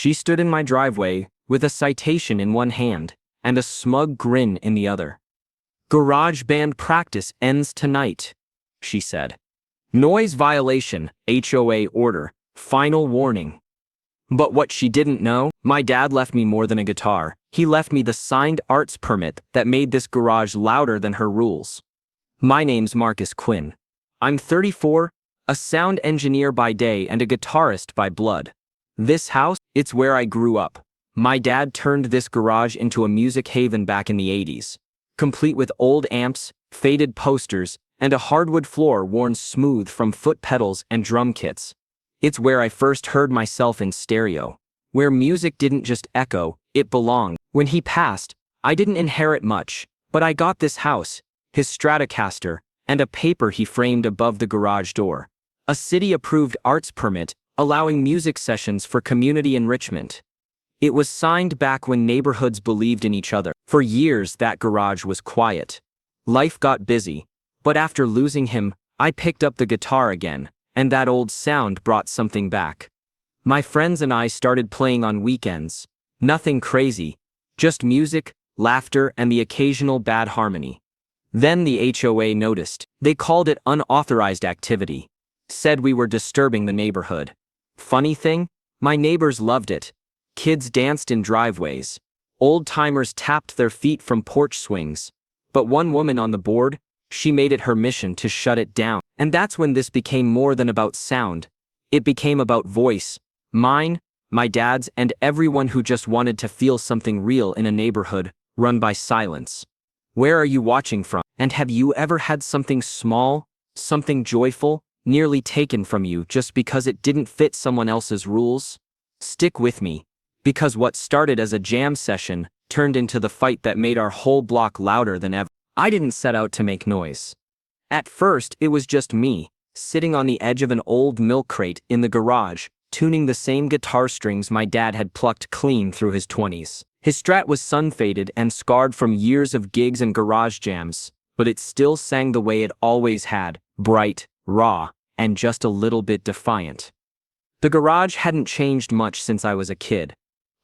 She stood in my driveway with a citation in one hand and a smug grin in the other. "Garage band practice ends tonight," she said. "Noise violation, HOA order, final warning." But what she didn't know, my dad left me more than a guitar. He left me the signed arts permit that made this garage louder than her rules. My name's Marcus Quinn. I'm 34, a sound engineer by day and a guitarist by blood. This house, it's where I grew up. My dad turned this garage into a music haven back in the 80s, complete with old amps, faded posters, and a hardwood floor worn smooth from foot pedals and drum kits. It's where I first heard myself in stereo, where music didn't just echo, it belonged. When he passed, I didn't inherit much, but I got this house, his Stratocaster, and a paper he framed above the garage door. A city-approved arts permit, allowing music sessions for community enrichment. It was signed back when neighborhoods believed in each other. For years, that garage was quiet. Life got busy, but after losing him, I picked up the guitar again, and that old sound brought something back. My friends and I started playing on weekends. Nothing crazy, just music, laughter, and the occasional bad harmony. Then the HOA noticed. They called it unauthorized activity. Said we were disturbing the neighborhood. Funny thing, my neighbors loved it. Kids danced in driveways. Old-timers tapped their feet from porch swings. But one woman on the board, she made it her mission to shut it down. And that's when this became more than about sound. It became about voice. Mine, my dad's, and everyone who just wanted to feel something real in a neighborhood run by silence. Where are you watching from? And have you ever had something small, something joyful, nearly taken from you just because it didn't fit someone else's rules? Stick with me, because what started as a jam session turned into the fight that made our whole block louder than ever. I didn't set out to make noise. At first, it was just me, sitting on the edge of an old milk crate in the garage, tuning the same guitar strings my dad had plucked clean through his 20s. His Strat was sun-faded and scarred from years of gigs and garage jams, but it still sang the way it always had, bright, raw, and just a little bit defiant. The garage hadn't changed much since I was a kid.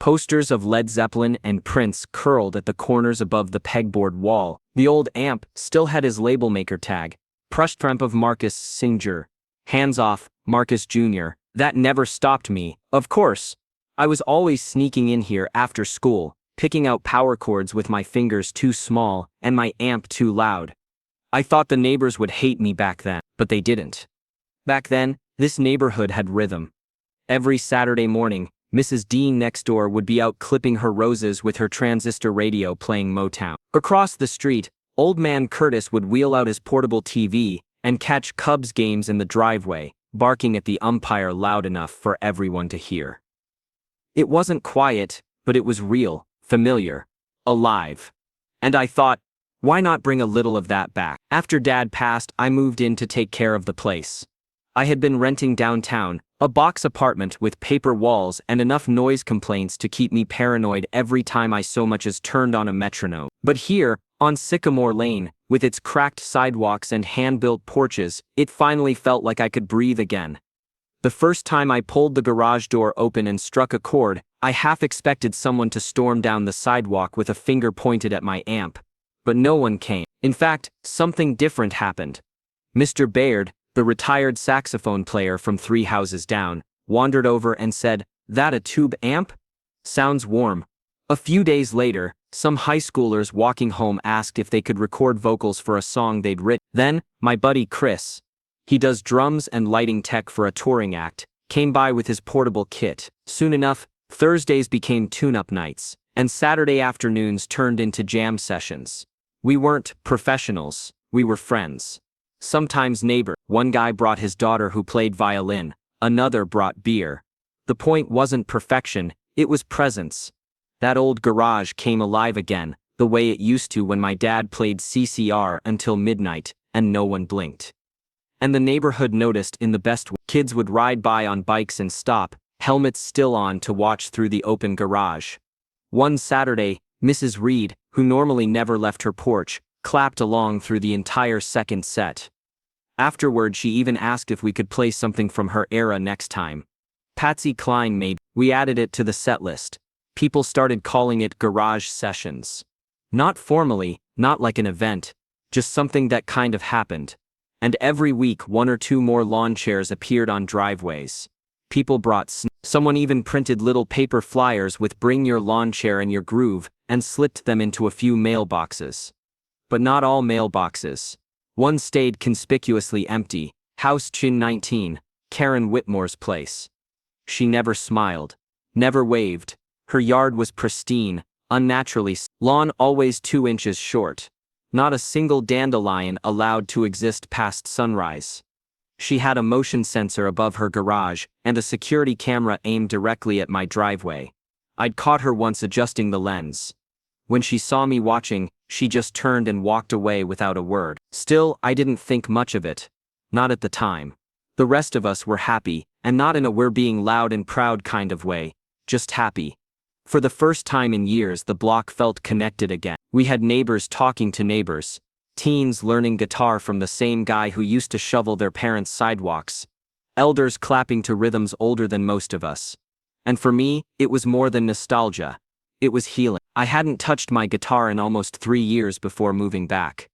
Posters of Led Zeppelin and Prince curled at the corners above the pegboard wall. The old amp still had his label maker tag, Prushtremp of Marcus Singer, hands off, Marcus Jr. That never stopped me, of course. I was always sneaking in here after school, picking out power chords with my fingers too small and my amp too loud. I thought the neighbors would hate me back then, but they didn't. Back then, this neighborhood had rhythm. Every Saturday morning, Mrs. Dean next door would be out clipping her roses with her transistor radio playing Motown. Across the street, old man Curtis would wheel out his portable TV and catch Cubs games in the driveway, barking at the umpire loud enough for everyone to hear. It wasn't quiet, but it was real, familiar, alive. And I thought, why not bring a little of that back? After Dad passed, I moved in to take care of the place. I had been renting downtown, a box apartment with paper walls and enough noise complaints to keep me paranoid every time I so much as turned on a metronome. But here, on Sycamore Lane, with its cracked sidewalks and hand-built porches, it finally felt like I could breathe again. The first time I pulled the garage door open and struck a chord, I half expected someone to storm down the sidewalk with a finger pointed at my amp. But no one came. In fact, something different happened. Mr. Baird, the retired saxophone player from 3 houses down, wandered over and said, "That a tube amp? Sounds warm." A few days later, some high schoolers walking home asked if they could record vocals for a song they'd written. Then, my buddy Chris, he does drums and lighting tech for a touring act, came by with his portable kit. Soon enough, Thursdays became tune-up nights, and Saturday afternoons turned into jam sessions. We weren't professionals, we were friends. Sometimes neighbor. One guy brought his daughter who played violin, another brought beer. The point wasn't perfection, it was presence. That old garage came alive again, the way it used to when my dad played CCR until midnight, and no one blinked. And the neighborhood noticed in the best way. Kids would ride by on bikes and stop, helmets still on, to watch through the open garage. One Saturday, Mrs. Reed, who normally never left her porch, clapped along through the entire second set. Afterward, she even asked if we could play something from her era next time. Patsy Cline maybe. We added it to the set list. People started calling it garage sessions. Not formally, not like an event, just something that kind of happened. And every week 1 or 2 more lawn chairs appeared on driveways. People brought someone even printed little paper flyers with "Bring your lawn chair and your groove" and slipped them into a few mailboxes. But not all mailboxes. One stayed conspicuously empty. House Chin 19, Karen Whitmore's place. She never smiled, never waved. Her yard was pristine, unnaturally lawn always 2 inches short. Not a single dandelion allowed to exist past sunrise. She had a motion sensor above her garage and a security camera aimed directly at my driveway. I'd caught her once adjusting the lens. When she saw me watching, she just turned and walked away without a word. Still, I didn't think much of it. Not at the time. The rest of us were happy, and not in a "we're being loud and proud" kind of way, just happy. For the first time in years, the block felt connected again. We had neighbors talking to neighbors, teens learning guitar from the same guy who used to shovel their parents' sidewalks, elders clapping to rhythms older than most of us. And for me, it was more than nostalgia. It was healing. I hadn't touched my guitar in almost 3 years before moving back.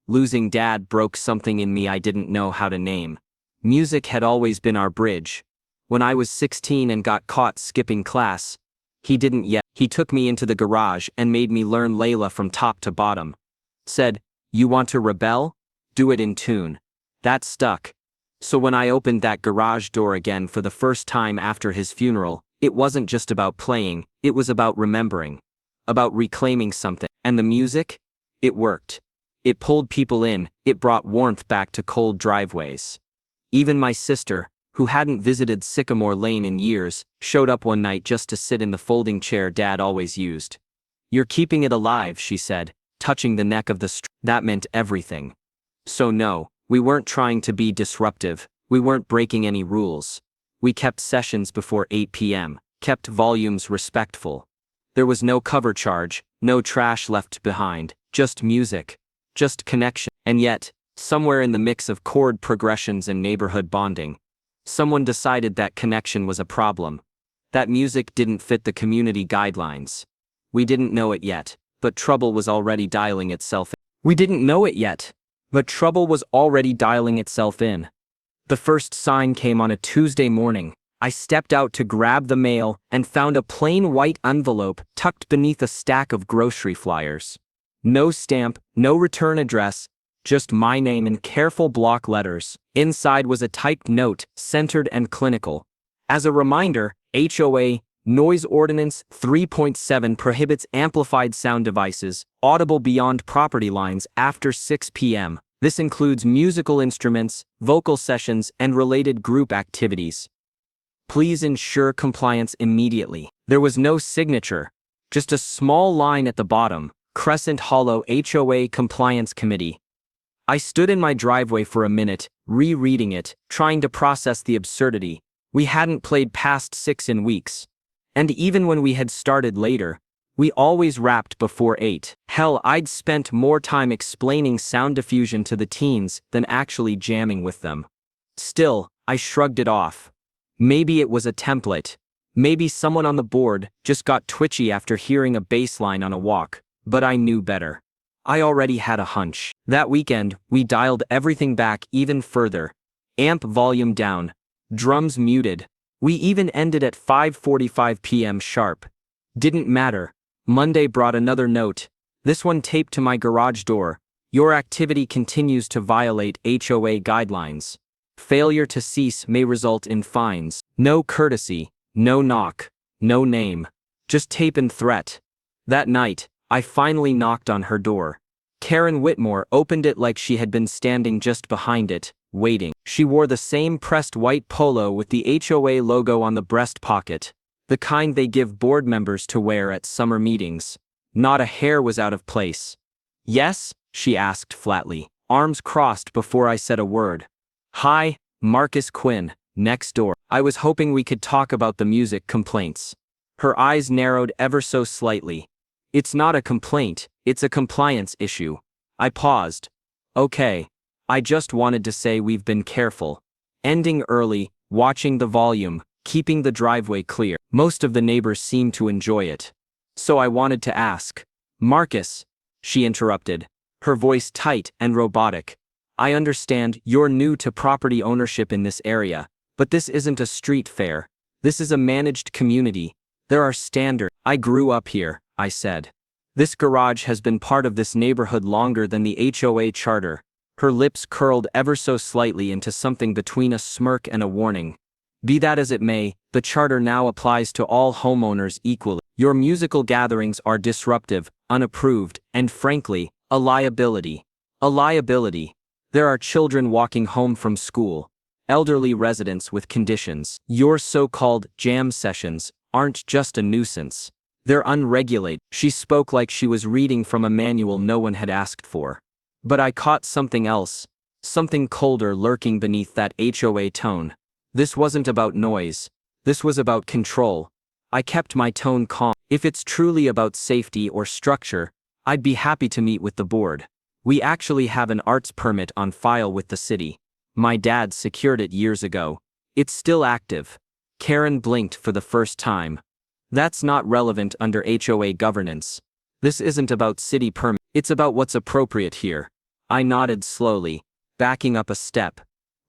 Losing Dad broke something in me I didn't know how to name. Music had always been our bridge. When I was 16 and got caught skipping class, he didn't yet. He took me into the garage and made me learn Layla from top to bottom. Said, "You want to rebel? Do it in tune." That stuck. So when I opened that garage door again for the first time after his funeral, it wasn't just about playing, it was about remembering. About reclaiming something. And the music? It worked. It pulled people in, it brought warmth back to cold driveways. Even my sister, who hadn't visited Sycamore Lane in years, showed up one night just to sit in the folding chair Dad always used. "You're keeping it alive," she said, touching the neck of the That meant everything. So no, we weren't trying to be disruptive, we weren't breaking any rules. We kept sessions before 8 p.m., kept volumes respectful. There was no cover charge, no trash left behind, just music, just connection. And yet, somewhere in the mix of chord progressions and neighborhood bonding, someone decided that connection was a problem. That music didn't fit the community guidelines. We didn't know it yet, but trouble was already dialing itself in. We didn't know it yet, but trouble was already dialing itself in. The first sign came on a Tuesday morning. I stepped out to grab the mail and found a plain white envelope tucked beneath a stack of grocery flyers. No stamp, no return address, just my name in careful block letters. Inside was a typed note, centered and clinical. As a reminder, HOA, Noise Ordinance 3.7 prohibits amplified sound devices, audible beyond property lines after 6 p.m. This includes musical instruments, vocal sessions, and related group activities. Please ensure compliance immediately. There was no signature, just a small line at the bottom, Crescent Hollow HOA Compliance Committee. I stood in my driveway for a minute, rereading it, trying to process the absurdity. We hadn't played past 6 in weeks. And even when we had started later, we always wrapped before 8. Hell, I'd spent more time explaining sound diffusion to the teens than actually jamming with them. Still, I shrugged it off. Maybe it was a template. Maybe someone on the board just got twitchy after hearing a bass line on a walk, but I knew better. I already had a hunch. That weekend, we dialed everything back even further. Amp volume down, drums muted. We even ended at 5:45 p.m. sharp. Didn't matter. Monday brought another note, this one taped to my garage door. "Your activity continues to violate HOA guidelines. Failure to cease may result in fines." No courtesy, no knock, no name. Just tape and threat. That night, I finally knocked on her door. Karen Whitmore opened it like she had been standing just behind it, waiting. She wore the same pressed white polo with the HOA logo on the breast pocket, the kind they give board members to wear at summer meetings. Not a hair was out of place. "Yes?" she asked flatly, arms crossed before I said a word. "Hi, Marcus Quinn, next door." I was hoping we could talk about the music complaints. Her eyes narrowed ever so slightly. "It's not a complaint, it's a compliance issue." I paused. "Okay. I just wanted to say we've been careful. Ending early, watching the volume, keeping the driveway clear. Most of the neighbors seemed to enjoy it. So I wanted to ask. Marcus, she interrupted, her voice tight and robotic. I understand you're new to property ownership in this area, but this isn't a street fair. This is a managed community. There are standards. I grew up here, I said. This garage has been part of this neighborhood longer than the HOA charter. Her lips curled ever so slightly into something between a smirk and a warning. Be that as it may, the charter now applies to all homeowners equally. Your musical gatherings are disruptive, unapproved, and frankly, a liability. A liability. There are children walking home from school, elderly residents with conditions. Your so-called jam sessions aren't just a nuisance. They're unregulated. She spoke like she was reading from a manual no one had asked for. But I caught something else, something colder lurking beneath that HOA tone. This wasn't about noise. This was about control. I kept my tone calm. If it's truly about safety or structure, I'd be happy to meet with the board. We actually have an arts permit on file with the city. My dad secured it years ago. It's still active. Karen blinked for the first time. That's not relevant under HOA governance. This isn't about city permit. It's about what's appropriate here. I nodded slowly, backing up a step.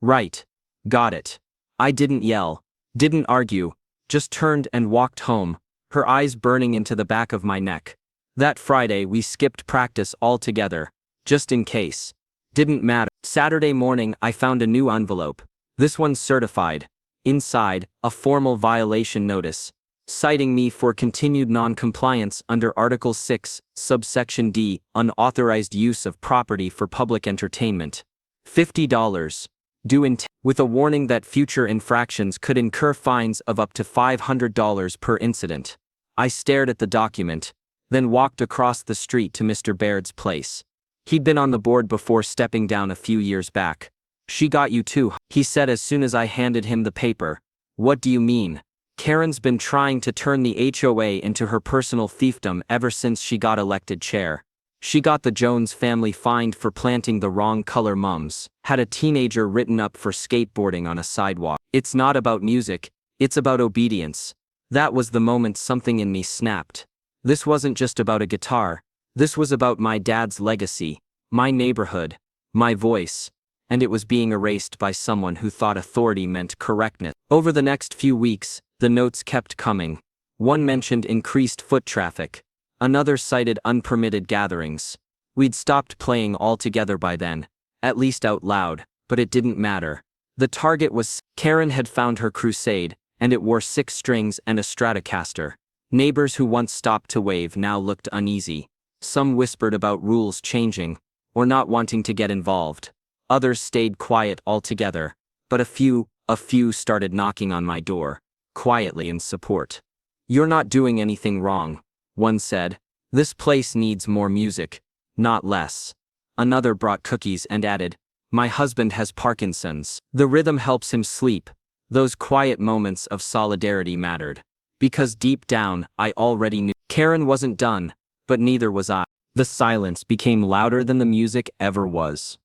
Right. Got it. I didn't yell, didn't argue, just turned and walked home, her eyes burning into the back of my neck. That Friday we skipped practice altogether, just in case. Didn't matter. Saturday morning I found a new envelope. This one certified. Inside, a formal violation notice, citing me for continued non-compliance under Article 6, subsection D, unauthorized use of property for public entertainment. $50. Due in with a warning that future infractions could incur fines of up to $500 per incident. I stared at the document, then walked across the street to Mr. Baird's place. He'd been on the board before stepping down a few years back. She got you too, he said as soon as I handed him the paper. What do you mean? Karen's been trying to turn the HOA into her personal fiefdom ever since she got elected chair. She got the Jones family fined for planting the wrong color mums, had a teenager written up for skateboarding on a sidewalk. It's not about music, it's about obedience. That was the moment something in me snapped. This wasn't just about a guitar. This was about my dad's legacy, my neighborhood, my voice, and it was being erased by someone who thought authority meant correctness. Over the next few weeks, the notes kept coming. One mentioned increased foot traffic. Another cited unpermitted gatherings. We'd stopped playing altogether by then, at least out loud, but it didn't matter. The target was Karen had found her crusade, and it wore 6 strings and a Stratocaster. Neighbors who once stopped to wave now looked uneasy. Some whispered about rules changing, or not wanting to get involved. Others stayed quiet altogether, but a few started knocking on my door, quietly in support. You're not doing anything wrong, one said. This place needs more music, not less. Another brought cookies and added, my husband has Parkinson's. The rhythm helps him sleep. Those quiet moments of solidarity mattered. Because deep down, I already knew. Karen wasn't done, but neither was I. The silence became louder than the music ever was.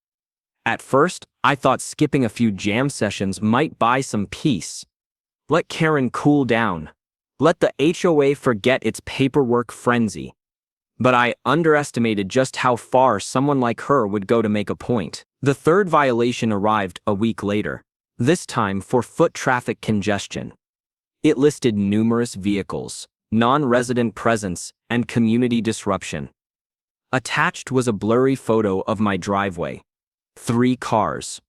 At first, I thought skipping a few jam sessions might buy some peace. Let Karen cool down. Let the HOA forget its paperwork frenzy. But I underestimated just how far someone like her would go to make a point. The third violation arrived a week later, this time for foot traffic congestion. It listed numerous vehicles, non-resident presence, and community disruption. Attached was a blurry photo of my driveway. 3 cars.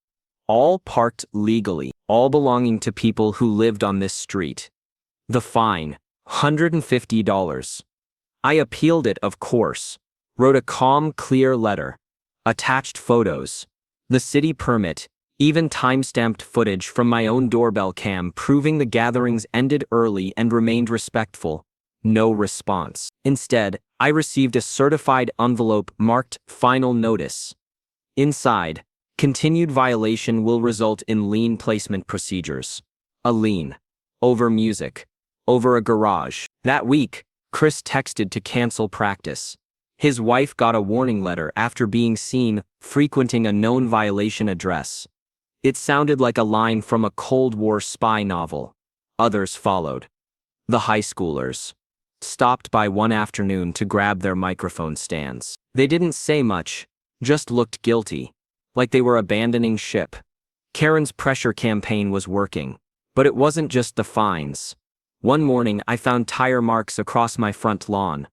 All parked legally, all belonging to people who lived on this street. The fine, $150. I appealed it, of course. Wrote a calm, clear letter. Attached photos. The city permit, even time-stamped footage from my own doorbell cam proving the gatherings ended early and remained respectful. No response. Instead, I received a certified envelope marked Final Notice. Inside, continued violation will result in lien placement procedures. A lien. Over music. Over a garage. That week, Chris texted to cancel practice. His wife got a warning letter after being seen frequenting a known violation address. It sounded like a line from a Cold War spy novel. Others followed. The high schoolers stopped by one afternoon to grab their microphone stands. They didn't say much, just looked guilty, like they were abandoning ship. Karen's pressure campaign was working, but it wasn't just the fines. One morning I found tire marks across my front lawn.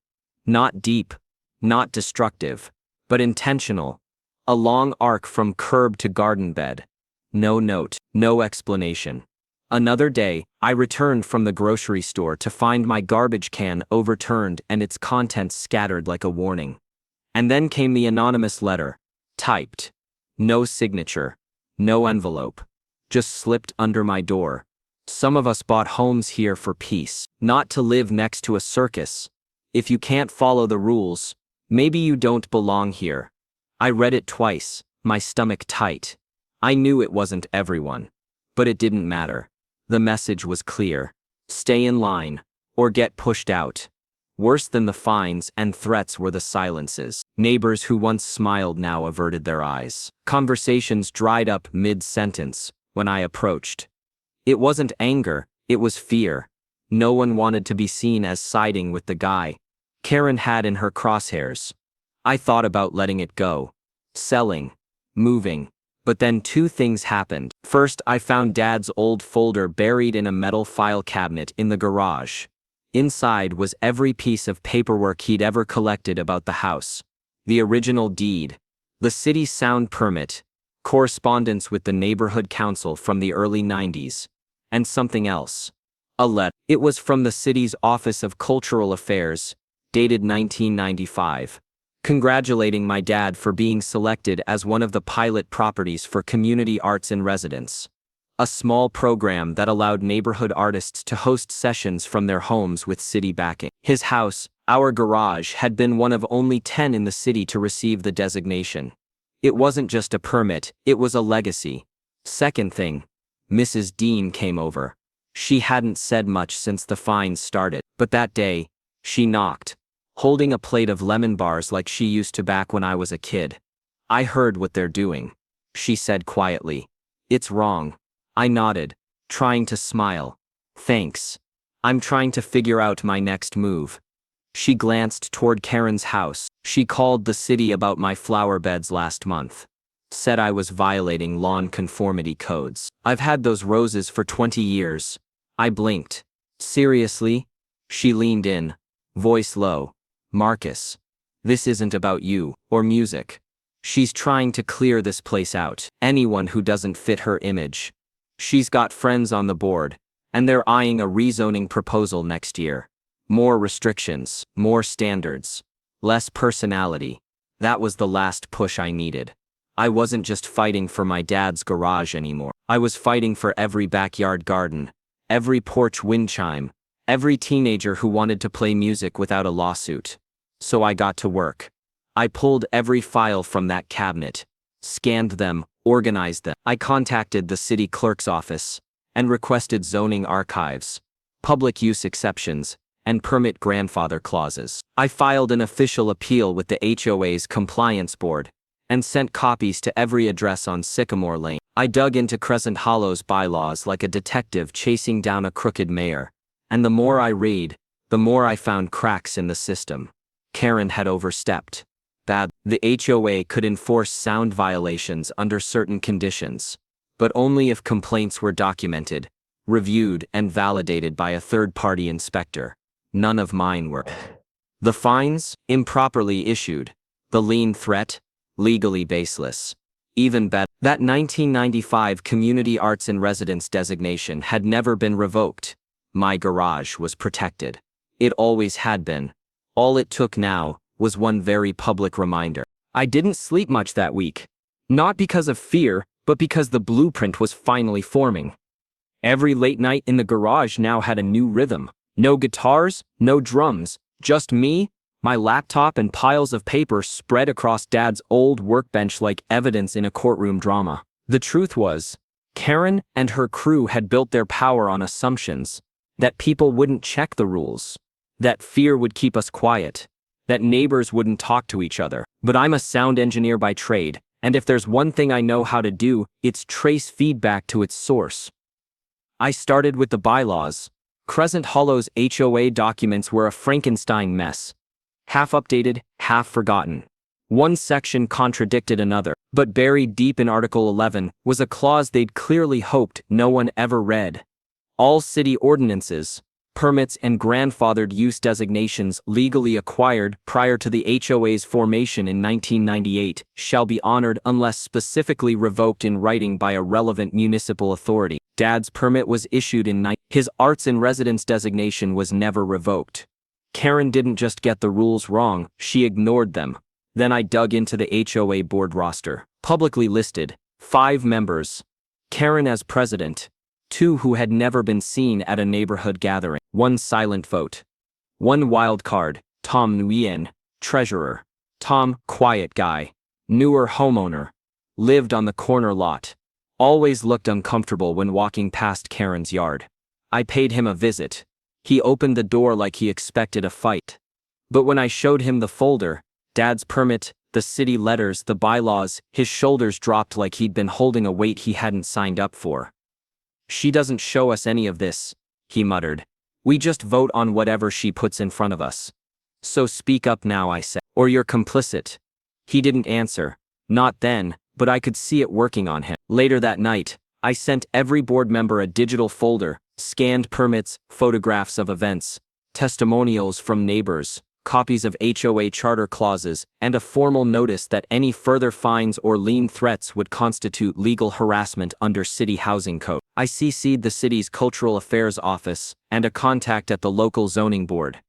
Not deep, not destructive, but intentional. A long arc from curb to garden bed. No note, no explanation. Another day, I returned from the grocery store to find my garbage can overturned and its contents scattered like a warning. And then came the anonymous letter, typed. No signature, no envelope. Just slipped under my door. Some of us bought homes here for peace, not to live next to a circus. If you can't follow the rules, maybe you don't belong here. I read it twice, my stomach tight. I knew it wasn't everyone. But it didn't matter. The message was clear. Stay in line, or get pushed out. Worse than the fines and threats were the silences. Neighbors who once smiled now averted their eyes. Conversations dried up mid-sentence when I approached. It wasn't anger, it was fear. No one wanted to be seen as siding with the guy Karen had in her crosshairs. I thought about letting it go. Selling. Moving. But then two things happened. First, I found Dad's old folder buried in a metal file cabinet in the garage. Inside was every piece of paperwork he'd ever collected about the house. The original deed, the city sound permit, correspondence with the neighborhood council from the early 90s, and something else. A letter. It was from the city's Office of Cultural Affairs, dated 1995. Congratulating my dad for being selected as one of the pilot properties for Community Arts in Residence, a small program that allowed neighborhood artists to host sessions from their homes with city backing. His house, our garage, had been one of only 10 in the city to receive the designation. It wasn't just a permit, it was a legacy. Second thing, Mrs. Dean came over. She hadn't said much since the fines started, but that day, she knocked, holding a plate of lemon bars like she used to back when I was a kid. I heard what they're doing, she said quietly. It's wrong. I nodded, trying to smile. Thanks. I'm trying to figure out my next move. She glanced toward Karen's house. She called the city about my flower beds last month. Said I was violating lawn conformity codes. I've had those roses for 20 years. I blinked. Seriously? She leaned in, voice low. Marcus, this isn't about you, or music. She's trying to clear this place out. Anyone who doesn't fit her image. She's got friends on the board, and they're eyeing a rezoning proposal next year. More restrictions, more standards, less personality. That was the last push I needed. I wasn't just fighting for my dad's garage anymore. I was fighting for every backyard garden, every porch wind chime, every teenager who wanted to play music without a lawsuit. So I got to work. I pulled every file from that cabinet, scanned them, organized them. I contacted the city clerk's office and requested zoning archives, public use exceptions, and permit grandfather clauses. I filed an official appeal with the HOA's compliance board and sent copies to every address on Sycamore Lane. I dug into Crescent Hollow's bylaws like a detective chasing down a crooked mayor. And the more I read, the more I found cracks in the system. Karen had overstepped. Bad. The HOA could enforce sound violations under certain conditions, but only if complaints were documented, reviewed, and validated by a third-party inspector. None of mine were. The fines, improperly issued. The lien threat, legally baseless. Even better, that 1995 Community Arts in Residence designation had never been revoked. My garage was protected. It always had been. All it took now was one very public reminder. I didn't sleep much that week. Not because of fear, but because the blueprint was finally forming. Every late night in the garage now had a new rhythm. No guitars, no drums, just me, my laptop, and piles of paper spread across Dad's old workbench like evidence in a courtroom drama. The truth was, Karen and her crew had built their power on assumptions. That people wouldn't check the rules. That fear would keep us quiet. That neighbors wouldn't talk to each other. But I'm a sound engineer by trade, and if there's one thing I know how to do, it's trace feedback to its source. I started with the bylaws. Crescent Hollow's HOA documents were a Frankenstein mess. Half updated, half forgotten. One section contradicted another, but buried deep in Article 11 was a clause they'd clearly hoped no one ever read. All city ordinances, permits and grandfathered use designations legally acquired prior to the HOA's formation in 1998 shall be honored unless specifically revoked in writing by a relevant municipal authority. Dad's permit was issued in his arts and residence designation was never revoked. Karen didn't just get the rules wrong, she ignored them. Then I dug into the HOA board roster. Publicly listed, 5 members. Karen as president. 2 who had never been seen at a neighborhood gathering. 1 silent vote. 1 wild card, Tom Nguyen, treasurer. Tom, quiet guy. Newer homeowner. Lived on the corner lot. Always looked uncomfortable when walking past Karen's yard. I paid him a visit. He opened the door like he expected a fight. But when I showed him the folder, Dad's permit, the city letters, the bylaws, his shoulders dropped like he'd been holding a weight he hadn't signed up for. She doesn't show us any of this, he muttered. We just vote on whatever she puts in front of us. So speak up now, I said, or you're complicit. He didn't answer. Not then, but I could see it working on him. Later that night, I sent every board member a digital folder, scanned permits, photographs of events, testimonials from neighbors, copies of HOA charter clauses, and a formal notice that any further fines or lien threats would constitute legal harassment under City Housing Code. I CC'd the city's Cultural Affairs Office and a contact at the local zoning board.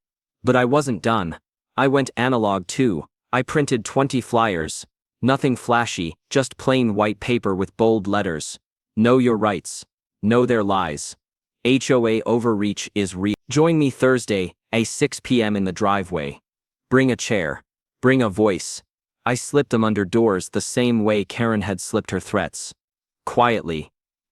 But I wasn't done. I went analog too. I printed 20 flyers. Nothing flashy, just plain white paper with bold letters. Know your rights. Know their lies. HOA overreach is real. Join me Thursday, at 6 p.m. in the driveway. Bring a chair. Bring a voice. I slipped them under doors the same way Karen had slipped her threats. Quietly.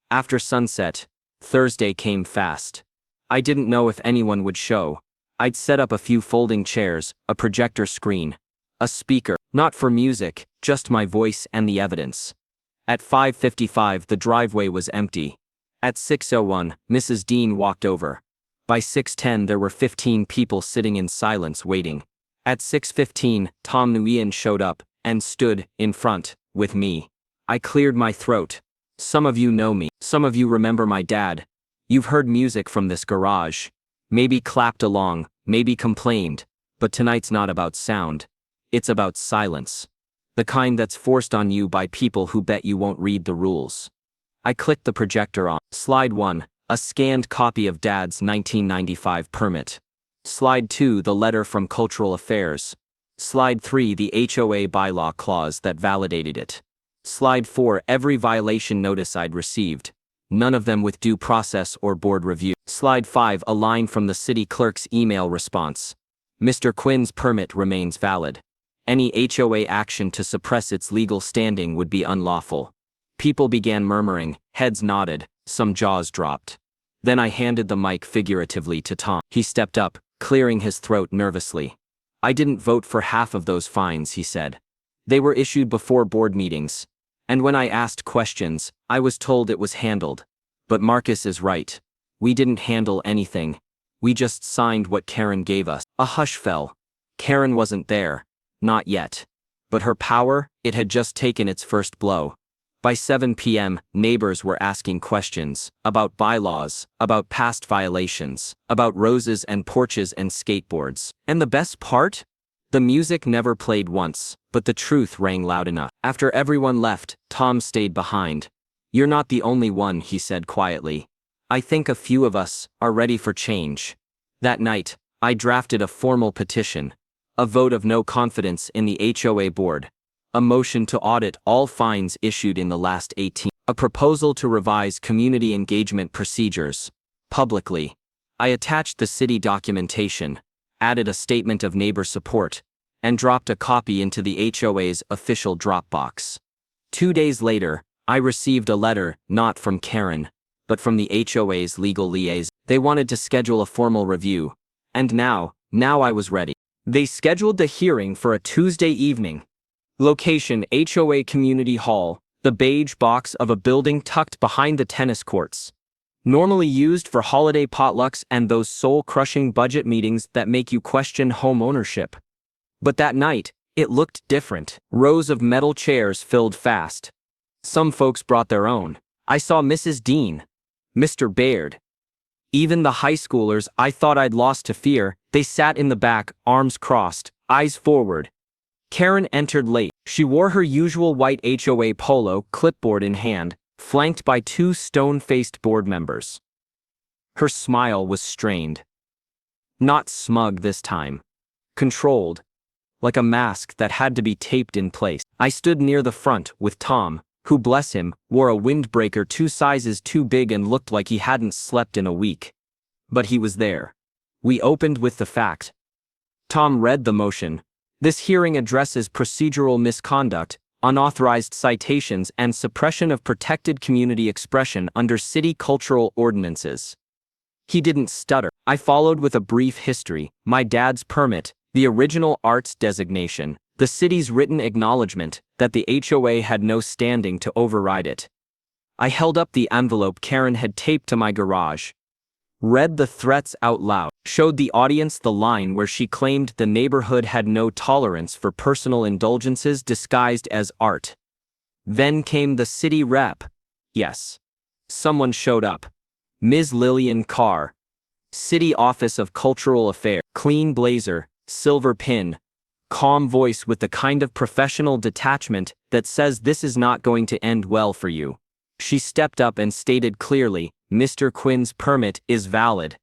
After sunset, Thursday came fast. I didn't know if anyone would show. I'd set up a few folding chairs, a projector screen, a speaker, not for music, just my voice and the evidence. At 5:55 the driveway was empty. At 6:01, Mrs. Dean walked over. By 6:10 there were 15 people sitting in silence waiting. At 6:15, Tom Nguyen showed up and stood in front with me. I cleared my throat. Some of you know me. Some of you remember my dad. You've heard music from this garage. Maybe clapped along, maybe complained. But tonight's not about sound. It's about silence. The kind that's forced on you by people who bet you won't read the rules. I clicked the projector on. Slide 1, a scanned copy of Dad's 1995 permit. Slide 2, the letter from Cultural Affairs. Slide 3, the HOA bylaw clause that validated it. Slide 4, every violation notice I'd received. None of them with due process or board review. Slide 5, a line from the city clerk's email response. Mr. Quinn's permit remains valid. Any HOA action to suppress its legal standing would be unlawful. People began murmuring, heads nodded, some jaws dropped. Then I handed the mic figuratively to Tom. He stepped up, clearing his throat nervously. I didn't vote for half of those fines, he said. They were issued before board meetings. And when I asked questions, I was told it was handled. But Marcus is right. We didn't handle anything. We just signed what Karen gave us. A hush fell. Karen wasn't there. Not yet. But her power, it had just taken its first blow. By 7 p.m., neighbors were asking questions about bylaws, about past violations, about roses and porches and skateboards. And the best part? The music never played once, but the truth rang loud enough. After everyone left, Tom stayed behind. You're not the only one, he said quietly. I think a few of us are ready for change. That night, I drafted a formal petition. A vote of no confidence in the HOA board. A motion to audit all fines issued in the last 18. A proposal to revise community engagement procedures. Publicly. I attached the city documentation, added a statement of neighbor support, and dropped a copy into the HOA's official Dropbox. 2 days later, I received a letter, not from Karen, but from the HOA's legal liaison. They wanted to schedule a formal review. And now I was ready. They scheduled the hearing for a Tuesday evening. Location: HOA Community Hall, the beige box of a building tucked behind the tennis courts. Normally used for holiday potlucks and those soul-crushing budget meetings that make you question home ownership. But that night, it looked different. Rows of metal chairs filled fast. Some folks brought their own. I saw Mrs. Dean, Mr. Baird. Even the high schoolers I thought I'd lost to fear, they sat in the back, arms crossed, eyes forward. Karen entered late. She wore her usual white HOA polo, clipboard in hand, flanked by two stone-faced board members. Her smile was strained. Not smug this time. Controlled. Like a mask that had to be taped in place. I stood near the front with Tom, who, bless him, wore a windbreaker 2 sizes too big and looked like he hadn't slept in a week. But he was there. We opened with the fact. Tom read the motion. This hearing addresses procedural misconduct, unauthorized citations, and suppression of protected community expression under city cultural ordinances. He didn't stutter. I followed with a brief history, my dad's permit, the original arts designation, the city's written acknowledgement that the HOA had no standing to override it. I held up the envelope Karen had taped to my garage, read the threats out loud, showed the audience the line where she claimed the neighborhood had no tolerance for personal indulgences disguised as art. Then came the city rep. Yes. Someone showed up. Ms. Lillian Carr. City Office of Cultural Affairs. Clean blazer, silver pin, calm voice with the kind of professional detachment that says this is not going to end well for you. She stepped up and stated clearly, Mr. Quinn's permit is valid.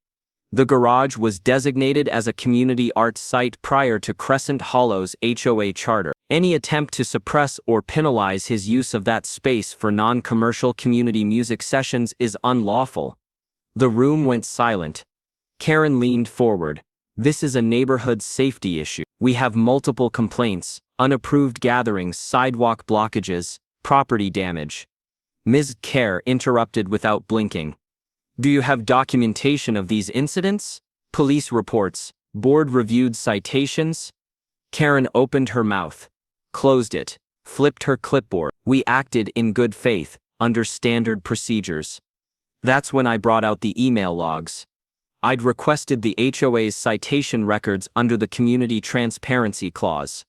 The garage was designated as a community arts site prior to Crescent Hollow's HOA charter. Any attempt to suppress or penalize his use of that space for non-commercial community music sessions is unlawful. The room went silent. Karen leaned forward. This is a neighborhood safety issue. We have multiple complaints, unapproved gatherings, sidewalk blockages, property damage. Ms. Kerr interrupted without blinking. Do you have documentation of these incidents? Police reports, board-reviewed citations? Karen opened her mouth, closed it, flipped her clipboard. We acted in good faith, under standard procedures. That's when I brought out the email logs. I'd requested the HOA's citation records under the Community Transparency Clause.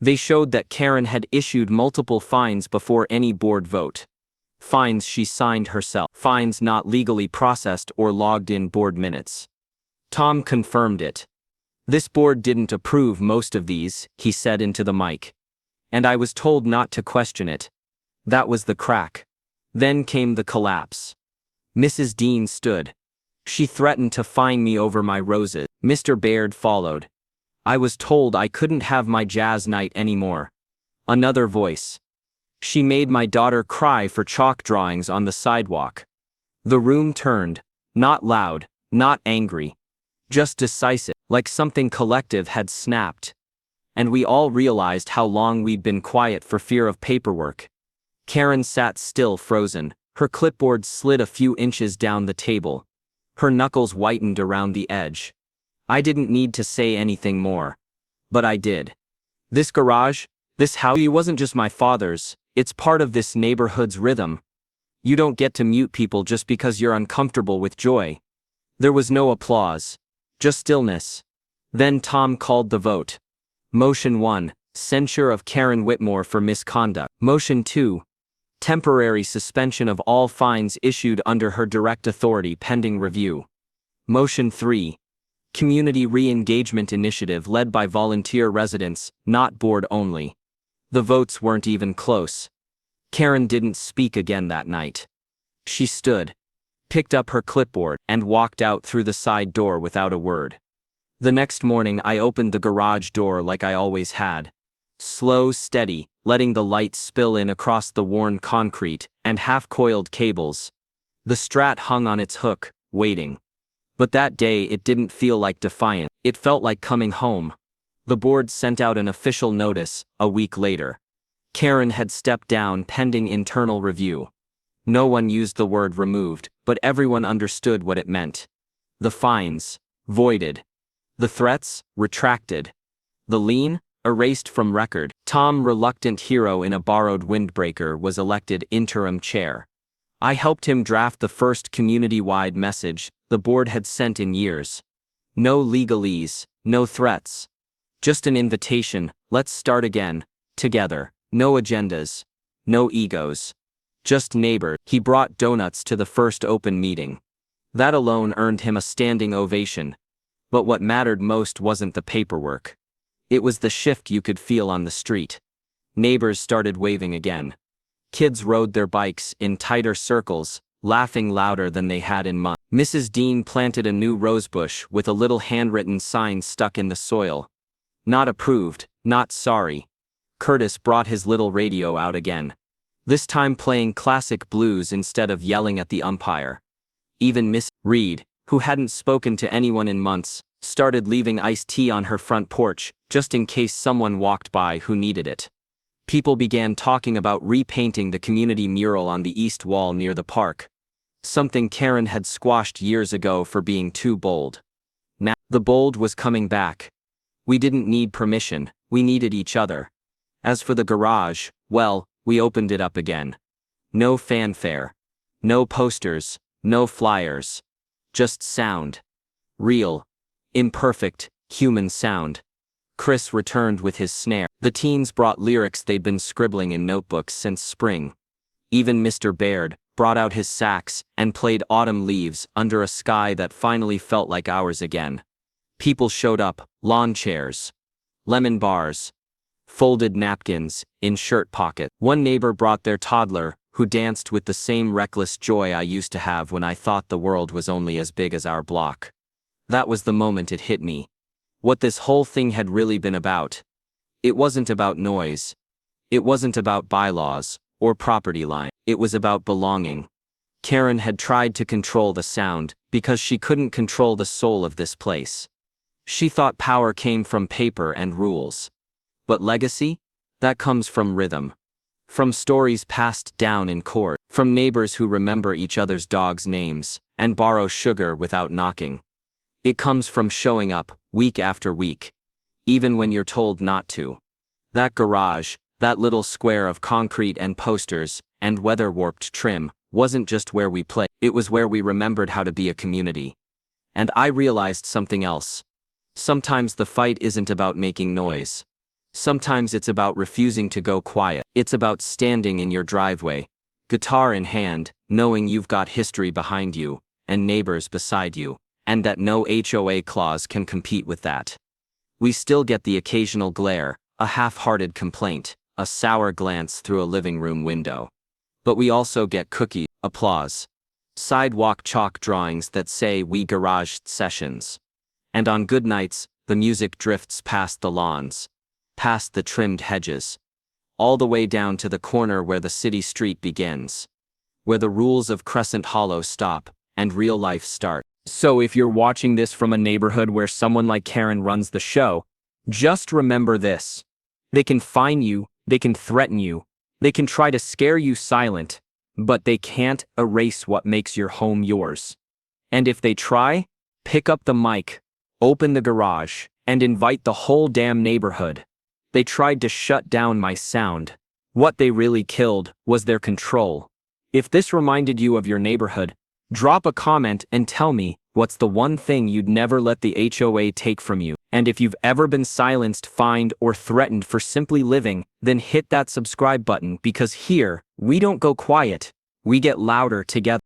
They showed that Karen had issued multiple fines before any board vote. Fines she signed herself. Fines not legally processed or logged in board minutes. Tom confirmed it. This board didn't approve most of these, he said into the mic. And I was told not to question it. That was the crack. Then came the collapse. Mrs. Dean stood. She threatened to fine me over my roses. Mr. Baird followed. I was told I couldn't have my jazz night anymore. Another voice. She made my daughter cry for chalk drawings on the sidewalk. The room turned, not loud, not angry, just decisive, like something collective had snapped. And we all realized how long we'd been quiet for fear of paperwork. Karen sat still, frozen, her clipboard slid a few inches down the table. Her knuckles whitened around the edge. I didn't need to say anything more. But I did. This garage, this house, it wasn't just my father's. It's part of this neighborhood's rhythm. You don't get to mute people just because you're uncomfortable with joy. There was no applause, just stillness. Then Tom called the vote. Motion 1, censure of Karen Whitmore for misconduct. Motion 2, temporary suspension of all fines issued under her direct authority pending review. Motion 3, community re-engagement initiative led by volunteer residents, not board only. The votes weren't even close. Karen didn't speak again that night. She stood, picked up her clipboard, and walked out through the side door without a word. The next morning I opened the garage door like I always had. Slow, steady, letting the light spill in across the worn concrete and half-coiled cables. The Strat hung on its hook, waiting. But that day it didn't feel like defiance. It felt like coming home. The board sent out an official notice, a week later. Karen had stepped down pending internal review. No one used the word removed, but everyone understood what it meant. The fines, voided. The threats, retracted. The lien, erased from record. Tom, reluctant hero in a borrowed windbreaker, was elected interim chair. I helped him draft the first community-wide message the board had sent in years. No legalese, no threats. Just an invitation, let's start again, together. No agendas, no egos. Just neighbor. He brought donuts to the first open meeting. That alone earned him a standing ovation. But what mattered most wasn't the paperwork. It was the shift you could feel on the street. Neighbors started waving again. Kids rode their bikes in tighter circles, laughing louder than they had in months. Mrs. Dean planted a new rosebush with a little handwritten sign stuck in the soil. Not approved, not sorry. Curtis brought his little radio out again. This time playing classic blues instead of yelling at the umpire. Even Miss Reed, who hadn't spoken to anyone in months, started leaving iced tea on her front porch, just in case someone walked by who needed it. People began talking about repainting the community mural on the east wall near the park. Something Karen had squashed years ago for being too bold. Now, the bold was coming back. We didn't need permission, we needed each other. As for the garage, well, we opened it up again. No fanfare. No posters, no flyers. Just sound. Real. Imperfect, human sound. Chris returned with his snare. The teens brought lyrics they'd been scribbling in notebooks since spring. Even Mr. Baird brought out his sax and played Autumn Leaves under a sky that finally felt like ours again. People showed up, lawn chairs, lemon bars, folded napkins in shirt pockets. One neighbor brought their toddler, who danced with the same reckless joy I used to have when I thought the world was only as big as our block. That was the moment it hit me. What this whole thing had really been about. It wasn't about noise. It wasn't about bylaws or property line. It was about belonging. Karen had tried to control the sound because she couldn't control the soul of this place. She thought power came from paper and rules. But legacy? That comes from rhythm. From stories passed down in court. From neighbors who remember each other's dogs' names and borrow sugar without knocking. It comes from showing up, week after week. Even when you're told not to. That garage, that little square of concrete and posters, and weather-warped trim, wasn't just where we played, it was where we remembered how to be a community. And I realized something else. Sometimes the fight isn't about making noise. Sometimes it's about refusing to go quiet. It's about standing in your driveway, guitar in hand, knowing you've got history behind you, and neighbors beside you. And that no HOA clause can compete with that. We still get the occasional glare, a half-hearted complaint, a sour glance through a living room window. But we also get cookie, applause, sidewalk chalk drawings that say we garaged sessions. And on good nights, the music drifts past the lawns, past the trimmed hedges, all the way down to the corner where the city street begins, where the rules of Crescent Hollow stop and real life starts. So if you're watching this from a neighborhood where someone like Karen runs the show, just remember this. They can fine you, they can threaten you, they can try to scare you silent, but they can't erase what makes your home yours. And if they try, pick up the mic, open the garage, and invite the whole damn neighborhood. They tried to shut down my sound. What they really killed was their control. If this reminded you of your neighborhood, drop a comment and tell me what's the one thing you'd never let the HOA take from you. And if you've ever been silenced, fined, or threatened for simply living, then hit that subscribe button because here, we don't go quiet, we get louder together.